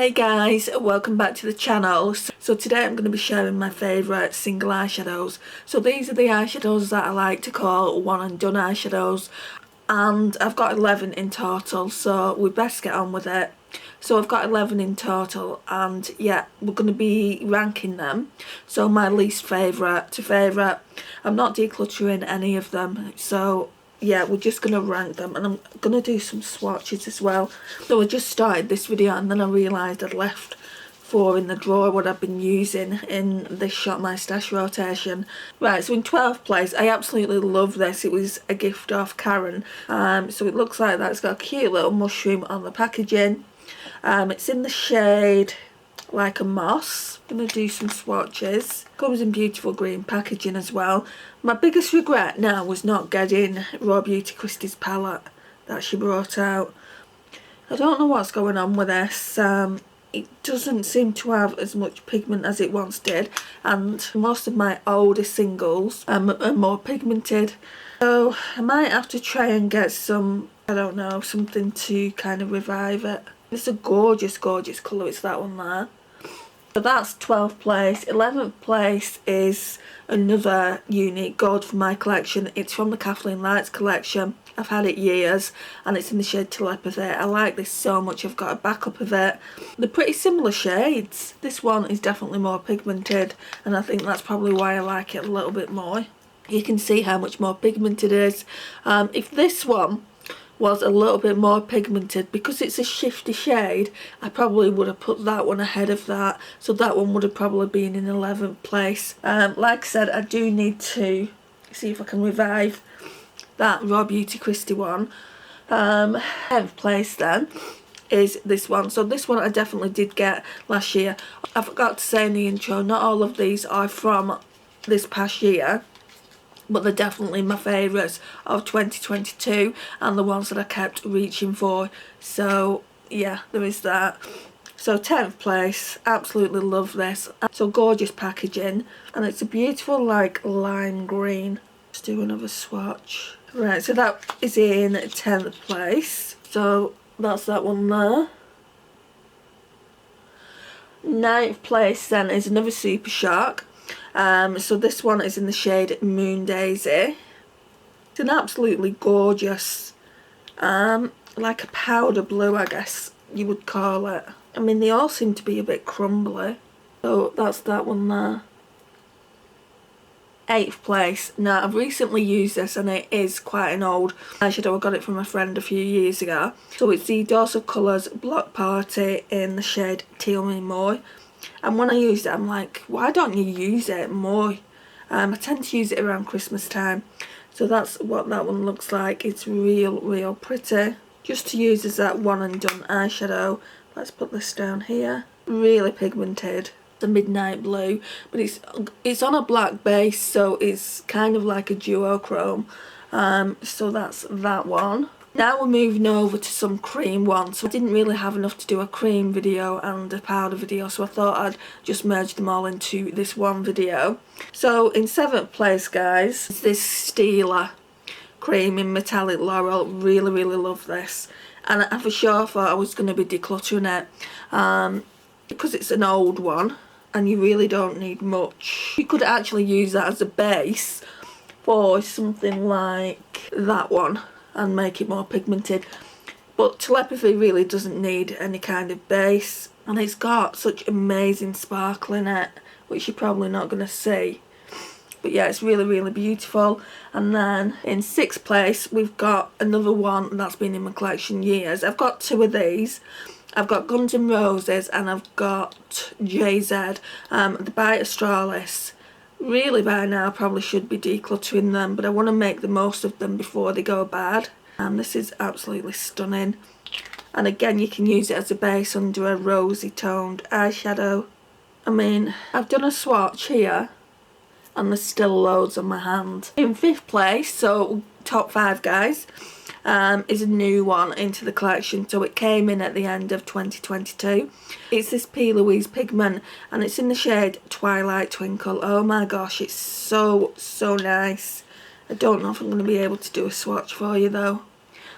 Hey guys, welcome back to the channel. So today I'm going to be sharing my favourite single eyeshadows. So these are the eyeshadows that I like to call one and done eyeshadows, and I've got 11 in total, so we best get on with it. So I've got 11 in total, and yeah, we're going to be ranking them. So my least favourite to favourite. I'm not decluttering any of them, so yeah, we're just going to rank them, and I'm going to do some swatches as well. So I just started this video and then I realised I'd left 4 in the drawer what I've been using in this Shop My Stash rotation. Right, so in 12th place, I absolutely love this. It was a gift off Karen. So it looks like that. It's got a cute little mushroom on the packaging. It's in the shade Like a Moss. Gonna do some swatches. Comes in beautiful green packaging as well. My biggest regret now was not getting Raw Beauty Christie's palette that she brought out. I don't know what's going on with this. It doesn't seem to have as much pigment as it once did, and most of my older singles are more pigmented. So I might have to try and get some, I don't know, something to kind of revive it. It's a gorgeous, gorgeous colour. It's that one there. So that's 12th place. 11th place is another unique gold from my collection. It's from the Kathleen Lights collection. I've had it years and it's in the shade Telepathy. I like this so much. I've got a backup of it. They're pretty similar shades. This one is definitely more pigmented, and I think that's probably why I like it a little bit more. You can see how much more pigmented it is. If this one was a little bit more pigmented, because it's a shifty shade, I probably would have put that one ahead of that, so that one would have probably been in 11th place. Like I said, I do need to see if I can revive that Raw Beauty Christie one. 10th place then is this one. So this one I definitely did get last year. I forgot to say in the intro, not all of these are from this past year, but they're definitely my favourites of 2022 and the ones that I kept reaching for. So yeah, there is that. So 10th place, absolutely love this. So gorgeous packaging, and it's a beautiful like lime green. Let's do another swatch. Right, so that is in 10th place. So that's that one there. 9th place then is another Super Shark. So this one is in the shade Moon Daisy. It's an absolutely gorgeous, like a powder blue, I guess you would call it. I mean, they all seem to be a bit crumbly. So that's that one there. 8th place. Now, I've recently used this and it is quite an old eyeshadow. I got it from a friend a few years ago. So it's the Dose of Colours Block Party in the shade Teal Me More. And when I used it, I'm like, why don't you use it more? I tend to use it around Christmas time. So that's what that one looks like. It's real pretty. Just to use as that one and done eyeshadow. Let's put this down here. Really pigmented. The midnight blue, but it's on a black base, so it's kind of like a duochrome. So that's that one. Now we're moving over to some cream ones. So I didn't really have enough to do a cream video and a powder video, so I thought I'd just merge them all into this one video. So in 7th place, guys, is this Steeler cream in Metallic Laurel. Really love this, and I for sure thought I was going to be decluttering it because it's an old one and you really don't need much. You could actually use that as a base for something like that one and make it more pigmented, but Telepathy really doesn't need any kind of base, and it's got such amazing sparkle in it, which you're probably not going to see, but yeah, it's really beautiful. And then in 6th place we've got another one that's been in my collection years. I've got 2 of these. I've got Guns N' Roses and I've got JZ, the by Australis. Really by now I probably should be decluttering them, but I want to make the most of them before they go bad. And this is absolutely stunning. And again, you can use it as a base under a rosy toned eyeshadow. I mean, I've done a swatch here and there's still loads on my hand. In 5th place, so top 5 guys, is a new one into the collection. So it came in at the end of 2022. It's this P. Louise pigment and it's in the shade Twilight Twinkle. Oh my gosh, it's so nice. I don't know if I'm going to be able to do a swatch for you though.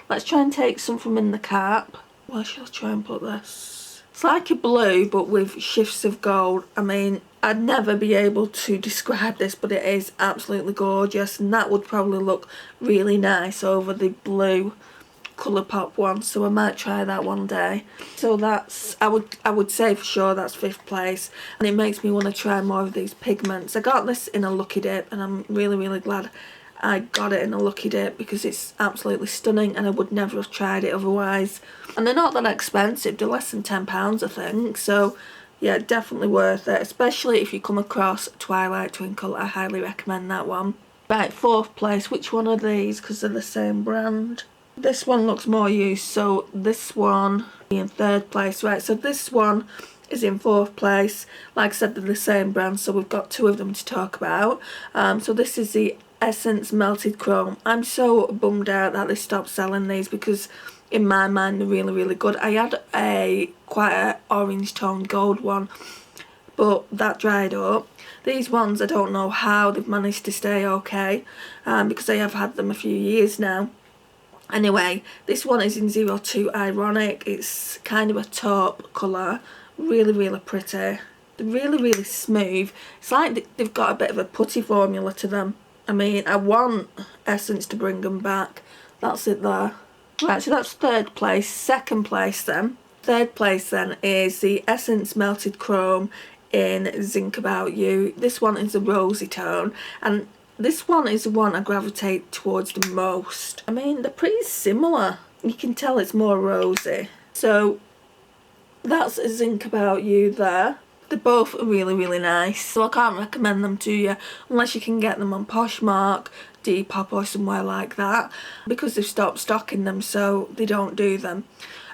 Let's try and take some from in the cap. Where shall I try and put this? It's like a blue but with shifts of gold. I mean, I'd never be able to describe this, but it is absolutely gorgeous, and that would probably look really nice over the blue Colourpop one, so I might try that one day. So that's, I would say for sure that's 5th place, and it makes me want to try more of these pigments. I got this in a lucky dip, and I'm really glad I got it in a lucky dip because it's absolutely stunning, and I would never have tried it otherwise. And they're not that expensive, they're less than £10 I think, so yeah, definitely worth it, especially if you come across Twilight Twinkle. I highly recommend that one. Right, 4th place, which one are these, because they're the same brand? This one looks more used, so this one in 3rd place. Right, so this one is in 4th place. Like I said, they're the same brand, so we've got 2 of them to talk about. So this is the Essence Melted Chrome. I'm so bummed out that they stopped selling these because in my mind they're really good. I had quite a orange tone gold one, but that dried up. These ones, I don't know how they've managed to stay okay, because I have had them a few years now. Anyway, this one is in 02 Ironic. It's kind of a taupe colour, really pretty. They're really smooth. It's like they've got a bit of a putty formula to them. I mean, I want Essence to bring them back. That's it there. Right, so that's 3rd place. 2nd place then. 3rd place then is the Essence Melted Chrome in Zinc About You. This one is a rosy tone, and this one is the one I gravitate towards the most. I mean, they're pretty similar. You can tell it's more rosy. So that's a Zinc About You there. They're both really nice, so I can't recommend them to you unless you can get them on Poshmark, Depop or somewhere like that, because they've stopped stocking them, so they don't do them.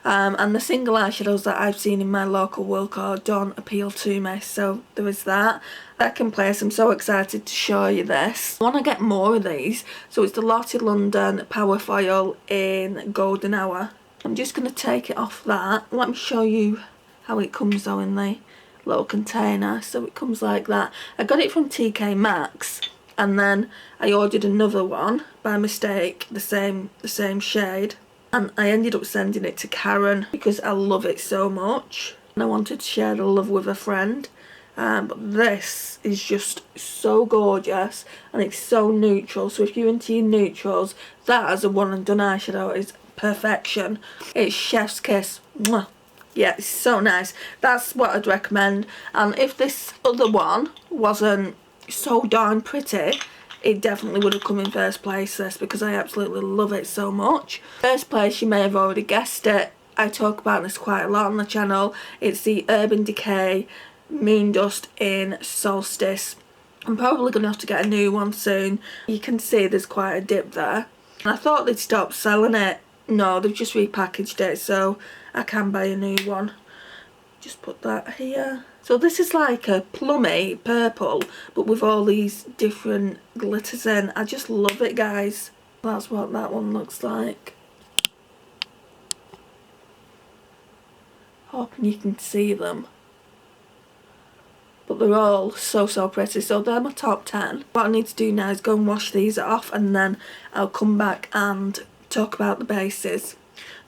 And the single eyeshadows that I've seen in my local Wilko don't appeal to me, so there is that. 2nd place, I'm so excited to show you this. I want to get more of these, so it's the Lottie London Power Foil in Golden Hour. I'm just going to take it off that. Let me show you how it comes though in the little container. So it comes like that. I got it from TK Maxx, and then I ordered another one by mistake, the same shade, and I ended up sending it to Karen because I love it so much and I wanted to share the love with a friend. But this is just so gorgeous, and it's so neutral, so if you're into your neutrals, that as a one and done eyeshadow is perfection. It's chef's kiss. Mwah. Yeah, it's so nice. That's what I'd recommend. And if this other one wasn't so darn pretty, it definitely would have come in 1st place, this, because I absolutely love it so much. 1st place, you may have already guessed it, I talk about this quite a lot on the channel. It's the Urban Decay Moon Dust in Solstice. I'm probably going to have to get a new one soon. You can see there's quite a dip there. And I thought they'd stop selling it. No, they've just repackaged it, so I can buy a new one. Just put that here. So this is like a plummy purple, but with all these different glitters in. I just love it, guys. That's what that one looks like. Hoping you can see them. But they're all so pretty. So they're my top 10. What I need to do now is go and wash these off, and then I'll come back and talk about the bases.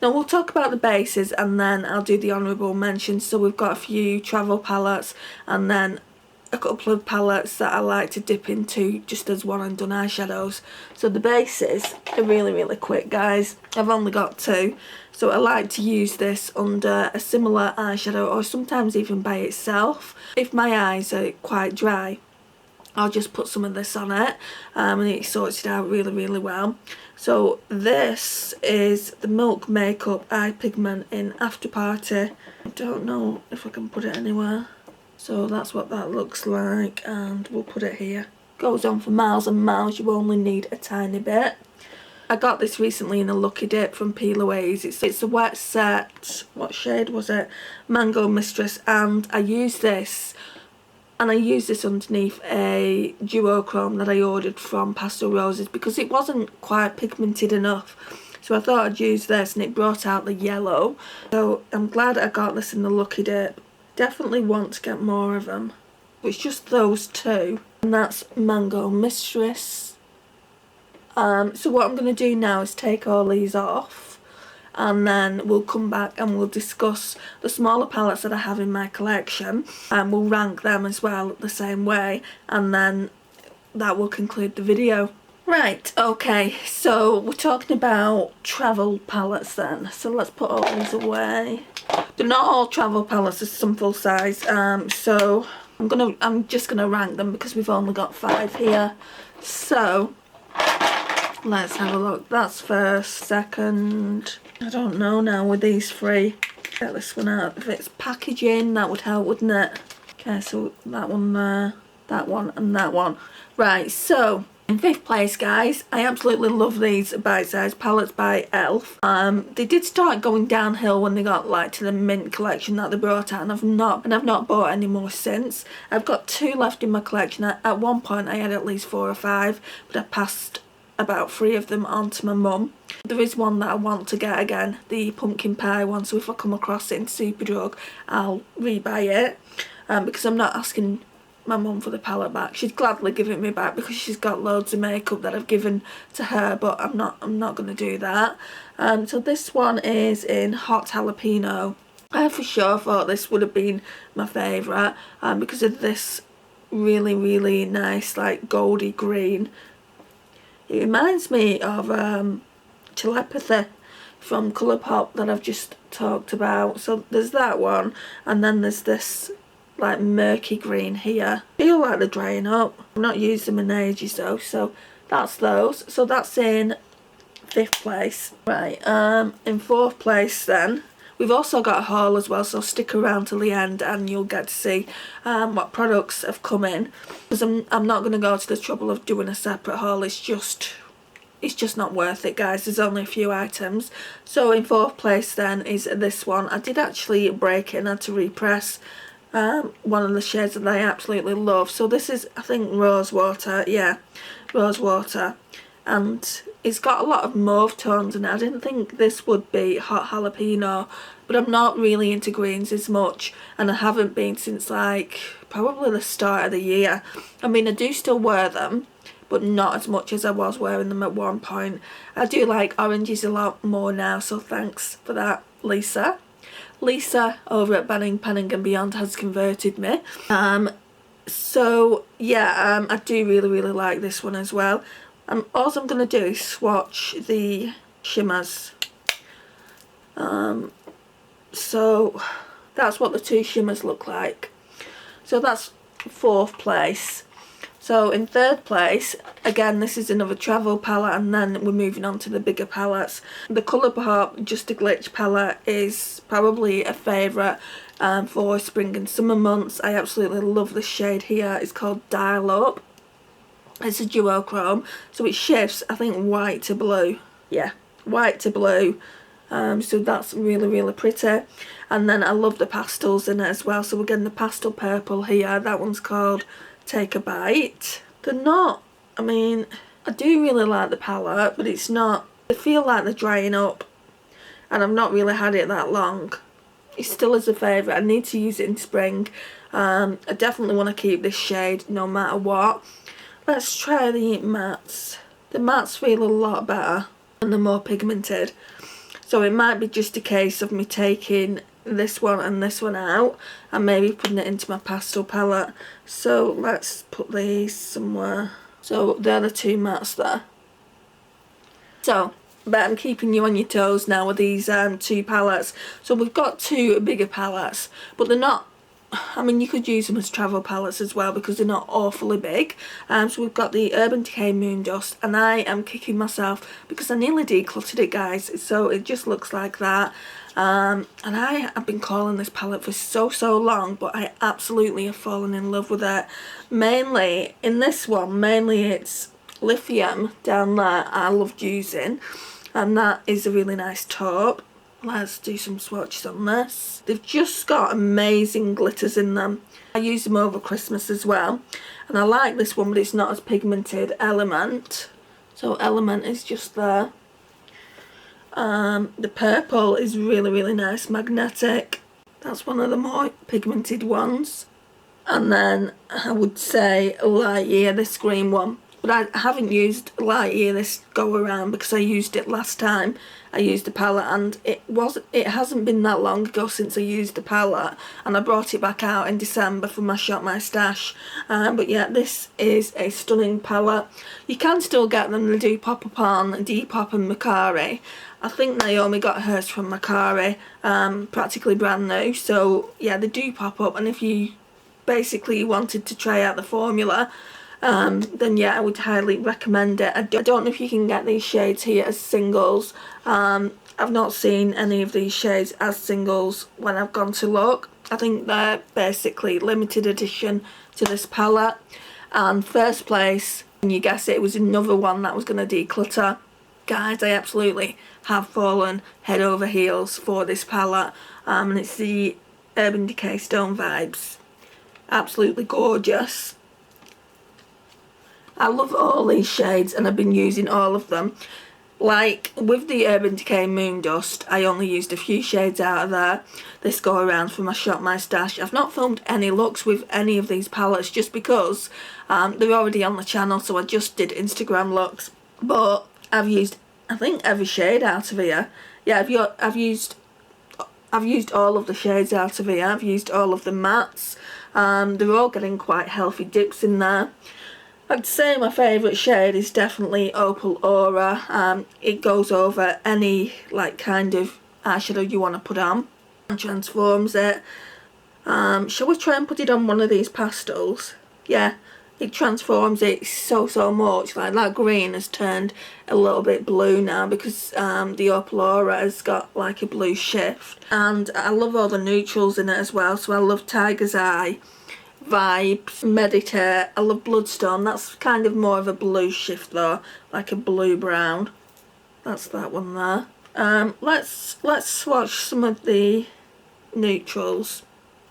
Now we'll talk about the bases, and then I'll do the honourable mentions. So we've got a few travel palettes, and then a couple of palettes that I like to dip into just as one and done eyeshadows. So the bases are really quick, guys. I've only got 2, so I like to use this under a similar eyeshadow, or sometimes even by itself. If my eyes are quite dry, I'll just put some of this on it, and it sorts it out really well. So this is the Milk Makeup Eye Pigment in After Party. I don't know if I can put it anywhere. So that's what that looks like, and we'll put it here. Goes on for miles and miles, you only need a tiny bit. I got this recently in a lucky dip from P. Louise. It's a wet set, what shade was it? Mango Mistress, and I used this underneath a duochrome that I ordered from Pastel Roses because it wasn't quite pigmented enough. So I thought I'd use this, and it brought out the yellow. So I'm glad I got this in the lucky dip. Definitely want to get more of them. It's just those 2, and that's Mango Mistress. So what I'm going to do now is take all these off, and then we'll come back and we'll discuss the smaller palettes that I have in my collection, and we'll rank them as well the same way, and then that will conclude the video. Right, okay, so we're talking about travel palettes then. So let's put all these away. They're not all travel palettes, there's some full size. So I'm just gonna rank them because we've only got 5 here. So let's have a look. That's first, second. I don't know now with these 3. Get this one out. If it's packaging, that would help, wouldn't it? Okay, so that one there, that one, and that one. Right, so in 5th place, guys, I absolutely love these bite-sized palettes by ELF. They did start going downhill when they got like to the mint collection that they brought out, and I've not bought any more since. I've got 2 left in my collection. At one point I had at least 4 or 5, but I passed about 3 of them on to my mum. There is one that I want to get again, the pumpkin pie one, so if I come across it in Superdrug I'll rebuy it, because I'm not asking my mum for the palette back. She'd gladly give it me back because she's got loads of makeup that I've given to her, but I'm not going to do that. So this one is in Hot Jalapeno. I for sure thought this would have been my favourite because of this really nice like goldy green. It reminds me of Telepathy from Colourpop that I've just talked about. So there's that one, and then there's this like murky green here. I feel like they're drying up. I've not used them in ages though, so that's those. So that's in 5th place. Right, in 4th place then, we've also got a haul as well, so stick around till the end and you'll get to see what products have come in. Because I'm not going to go to the trouble of doing a separate haul. It's just not worth it, guys. There's only a few items. So in 4th place then is this one. I did actually break it and had to repress one of the shades that I absolutely love. So this is, I think, Rose Water. Yeah, Rose Water. And it's got a lot of mauve tones in it. I didn't think this would be Hot Jalapeno, but I'm not really into greens as much, and I haven't been since like probably the start of the year. I mean, I do still wear them, but not as much as I was wearing them at one point. I do like oranges a lot more now, so thanks for that, Lisa. Lisa over at Banning, Panning and Beyond has converted me. So yeah, I do really like this one as well. All I'm going to do is swatch the shimmers. So that's what the 2 shimmers look like. So that's 4th place. So in 3rd place, again, this is another travel palette, and then we're moving on to the bigger palettes. The Colourpop Just a Glitch palette is probably a favourite for spring and summer months. I absolutely love this shade here. It's called Dial Up. It's a duochrome, so it shifts, I think, white to blue. Yeah, white to blue. So that's really pretty. And then I love the pastels in it as well. So we're getting the pastel purple here. That one's called Take a Bite. They're not, I mean, I do really like the palette, but it's not, I feel like they're drying up, and I've not really had it that long. It still is a favourite. I need to use it in spring. I definitely want to keep this shade no matter what. Let's try the mattes. The mattes feel a lot better and they're more pigmented. So it might be just a case of me taking this one and this one out and maybe putting it into my pastel palette. So let's put these somewhere. So they're the 2 mattes there. So, but I'm keeping you on your toes now with these 2 palettes. So we've got 2 bigger palettes, but they're not, I mean, you could use them as travel palettes as well because they're not awfully big. So we've got the Urban Decay Moon Dust, and I am kicking myself because I nearly decluttered it, guys. So it just looks like that. And I have been calling this palette for so long, but I absolutely have fallen in love with it. Mainly, in this one, mainly it's Lithium down there I loved using, and that is a really nice taupe. Let's do some swatches on this. They've just got amazing glitters in them. I use them over Christmas as well. And I like this one, but it's not as pigmented. Element. So Element is just there. The purple is really nice. Magnetic. That's one of the more pigmented ones. And then I would say Light Year, this green one. but I haven't used light here this go around because I used it last time I used the palette, and it hasn't been that long ago since I used the palette, and I brought it back out in December for my Shop My Stash. But yeah, this is a stunning palette. You can still get them, they do pop up on Depop and Mercari. I think Naomi got hers from Mercari, practically brand new, so yeah, they do pop up, and if you basically wanted to try out the formula, then yeah, I would highly recommend it. I don't know if you can get these shades here as singles. I've not seen any of these shades as singles when I've gone to look. I think they're basically limited edition to this palette. And first place, and you guess it was another one that was going to declutter. Guys, I absolutely have fallen head over heels for this palette, and it's the Urban Decay Stone Vibes. Absolutely gorgeous. I love all these shades and I've been using all of them. Like with the Urban Decay Moon Dust, I only used a few shades out of there this go around for my Shop My Stash. I've not filmed any looks with any of these palettes just because they're already on the channel, so I just did Instagram looks. But I've used, I think, every shade out of here. Yeah, I've used all of the shades out of here. I've used all of the mattes. They're all getting quite healthy dips in there. I'd say my favourite shade is definitely Opal Aura. It goes over any like kind of eyeshadow you want to put on and transforms it. Shall we try and put it on one of these pastels? Yeah, it transforms it so much. Like that green has turned a little bit blue now because the Opal Aura has got like a blue shift. And I love all the neutrals in it as well. So I love Tiger's Eye, Vibes, Meditate. I love Bloodstone. That's kind of more of a blue shift though, like a blue brown. That's that one there. Let's swatch some of the neutrals.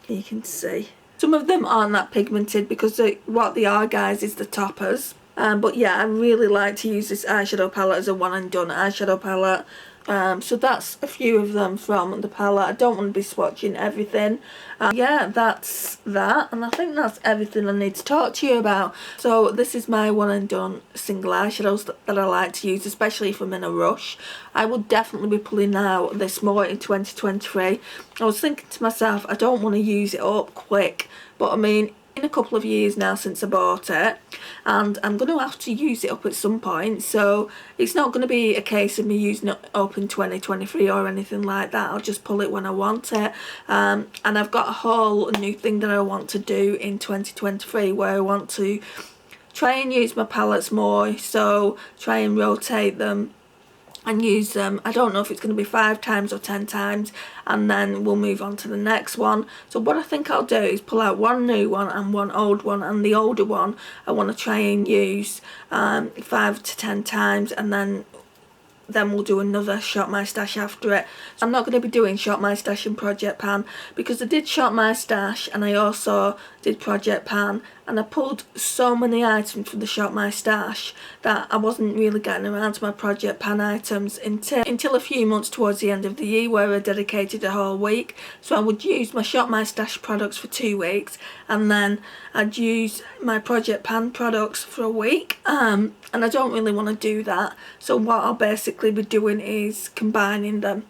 You can see some of them aren't that pigmented because what they are, guys, is the toppers. But yeah, I really like to use this eyeshadow palette as a one and done eyeshadow palette. So that's a few of them from the palette. I don't want to be swatching everything. Yeah, that's that, and I think that's everything I need to talk to you about. So this is my one and done single eyeshadows that I like to use, especially if I'm in a rush. I will definitely be pulling out this more in 2023. I was thinking to myself, I don't want to use it up quick, but I mean, a couple of years now since I bought it, and I'm going to have to use it up at some point, so it's not going to be a case of me using it up in 2023 or anything like that. I'll just pull it when I want it. And I've got a whole new thing that I want to do in 2023 where I want to try and use my palettes more, so try and rotate them and use them. I don't know if it's going to be 5 times or 10 times, and then we'll move on to the next one. So what I think I'll do is pull out one new one and one old one, and the older one I want to try and use 5 to 10 times, and then we'll do another Shop My Stash after it. So I'm not going to be doing Shop My Stash and Project Pan because I did Shop My Stash and I also did Project Pan, and I pulled so many items from the Shop My Stash that I wasn't really getting around to my Project Pan items until a few months towards the end of the year, where I dedicated a whole week. So I would use my Shop My Stash products for 2 weeks, and then I'd use my Project Pan products for a week, and I don't really want to do that. So what I'll basically be doing is combining them.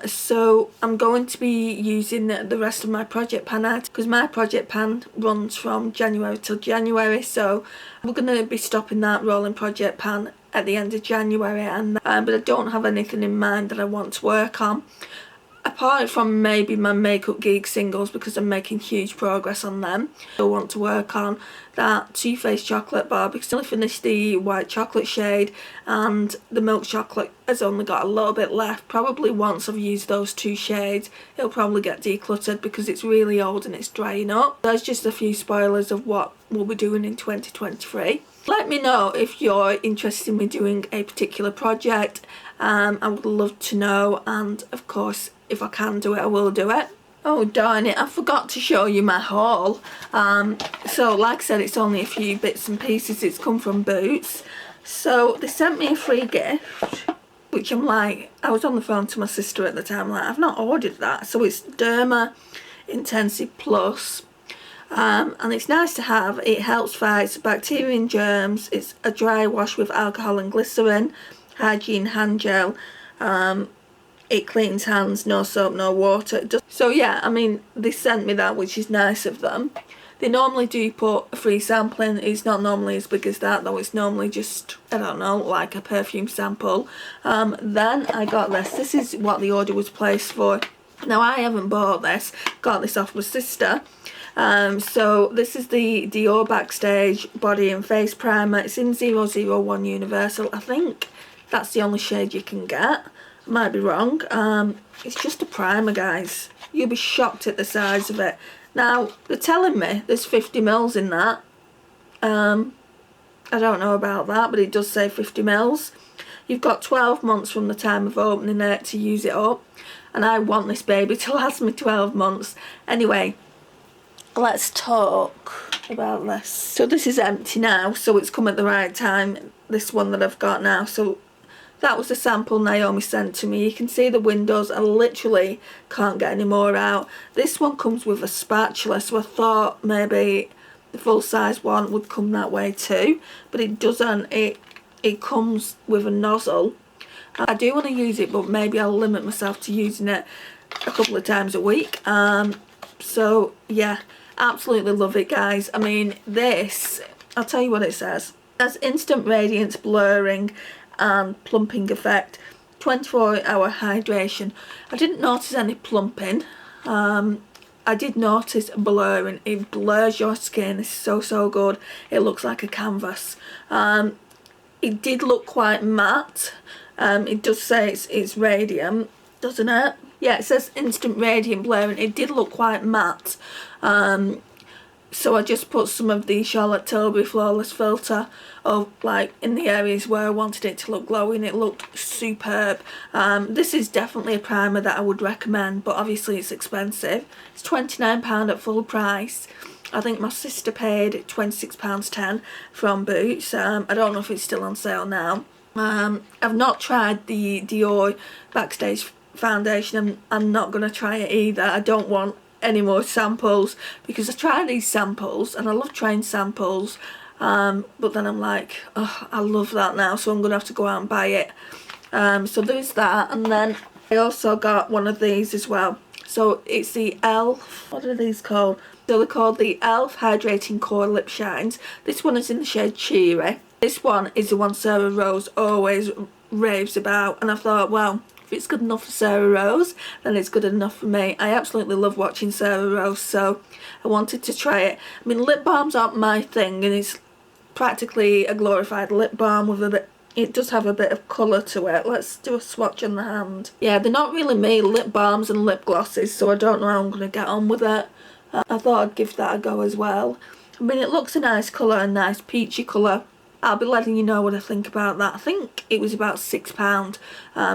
So I'm going to be using the rest of my Project Pan items because my Project Pan runs from January till January, so we're going to be stopping that rolling Project Pan at the end of January, and but I don't have anything in mind that I want to work on apart from maybe my Makeup Geek singles, because I'm making huge progress on them. I want to work on that Too Faced chocolate bar because I finished the white chocolate shade, and the milk chocolate has only got a little bit left. Probably once I've used those 2 shades it'll probably get decluttered because it's really old and it's drying up. There's just a few spoilers of what we'll be doing in 2023. Let me know if you're interested in me doing a particular project. I would love to know, and of course if I can do it I will do it. Oh darn it, I forgot to show you my haul. So like I said, it's only a few bits and pieces. It's come from Boots. So they sent me a free gift, which I'm like, I was on the phone to my sister at the time, like, I've not ordered that. So it's Derma Intensive Plus and it's nice to have. It helps fight bacteria and germs. It's a dry wash with alcohol and glycerin, hygiene hand gel. It cleans hands, no soap, no water. So yeah, I mean, they sent me that, which is nice of them. They normally do put a free sample in. It's not normally as big as that though. It's normally just, I don't know, like a perfume sample. Then I got this. This is what the order was placed for. Now I haven't bought this. Got this off my sister. So this is the Dior Backstage Body and Face Primer. It's in 001 Universal. I think that's the only shade you can get. I might be wrong. It's just a primer, guys. You'll be shocked at the size of it. Now, they're telling me there's 50 mils in that. I don't know about that, but it does say 50 mils. You've got 12 months from the time of opening it to use it up. And I want this baby to last me 12 months. Anyway, let's talk about this. So this is empty now, so it's come at the right time. This one that I've got now. So that was the sample Naomi sent to me. You can see the windows. I literally can't get any more out. This one comes with a spatula, so I thought maybe the full size one would come that way too, but it doesn't. It comes with a nozzle. I do want to use it, but maybe I'll limit myself to using it a couple of times a week. So yeah, absolutely love it, guys. I mean, this, I'll tell you what it says. It has instant radiance, blurring and plumping effect, 24-hour hydration. I didn't notice any plumping. I did notice blurring. It blurs your skin. It's so good. It looks like a canvas. It did look quite matte. It does say it's radiant, doesn't it? Yeah, it says instant radiant blurring. It did look quite matte. So I just put some of the Charlotte Tilbury Flawless filter like in the areas where I wanted it to look glowy, and it looked superb. This is definitely a primer that I would recommend, but obviously it's expensive. It's £29 at full price. I think my sister paid £26.10 from Boots. I don't know if it's still on sale now. I've not tried the Dior Backstage foundation. I'm not going to try it either. I don't want any more samples because I try these samples and I love trying samples, but then I'm like, oh, I love that now, so I'm gonna have to go out and buy it. So there's that, and then I also got one of these as well. So it's the ELF, what are these called? So they're called the ELF Hydrating Core Lip Shines. This one is in the shade Cheery. This one is the one Sarah Rose always raves about, and I thought, well, if it's good enough for Sarah Rose, then it's good enough for me. I absolutely love watching Sarah Rose, so I wanted to try it. I mean, lip balms aren't my thing, and it's practically a glorified lip balm with a bit, it does have a bit of colour to it. Let's do a swatch on the hand. Yeah, they're not really me, lip balms and lip glosses, so I don't know how I'm going to get on with it. I thought I'd give that a go as well. I mean, it looks a nice colour, a nice peachy colour. I'll be letting you know what I think about that. I think it was about £6.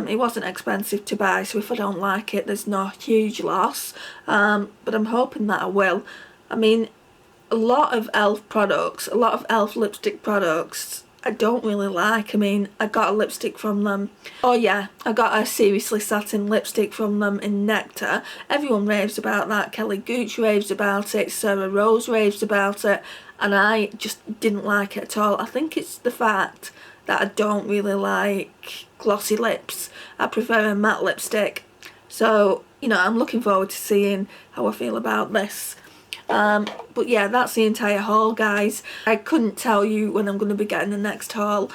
It wasn't expensive to buy, so if I don't like it, there's no huge loss. But I'm hoping that I will. I mean, a lot of ELF products, a lot of ELF lipstick products, I don't really like. I mean, I got a lipstick from them. Oh yeah, I got a Seriously Satin lipstick from them in Nectar. Everyone raves about that. Kelly Gooch raves about it. Sarah Rose raves about it. And I just didn't like it at all. I think it's the fact that I don't really like glossy lips. I prefer a matte lipstick. So, you know, I'm looking forward to seeing how I feel about this. But yeah, that's the entire haul, guys. I couldn't tell you when I'm going to be getting the next haul.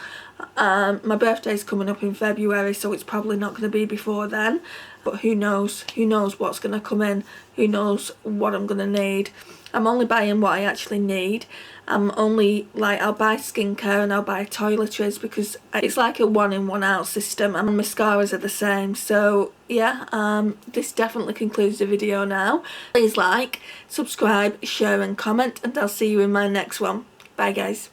My birthday's coming up in February, so it's probably not going to be before then. But who knows? Who knows what's going to come in? Who knows what I'm going to need? I'm only buying what I actually need. I'm only, like, I'll buy skincare and I'll buy toiletries because it's like a one in one out system, and mascaras are the same. So yeah, this definitely concludes the video now. Please like, subscribe, share and comment, and I'll see you in my next one. Bye guys.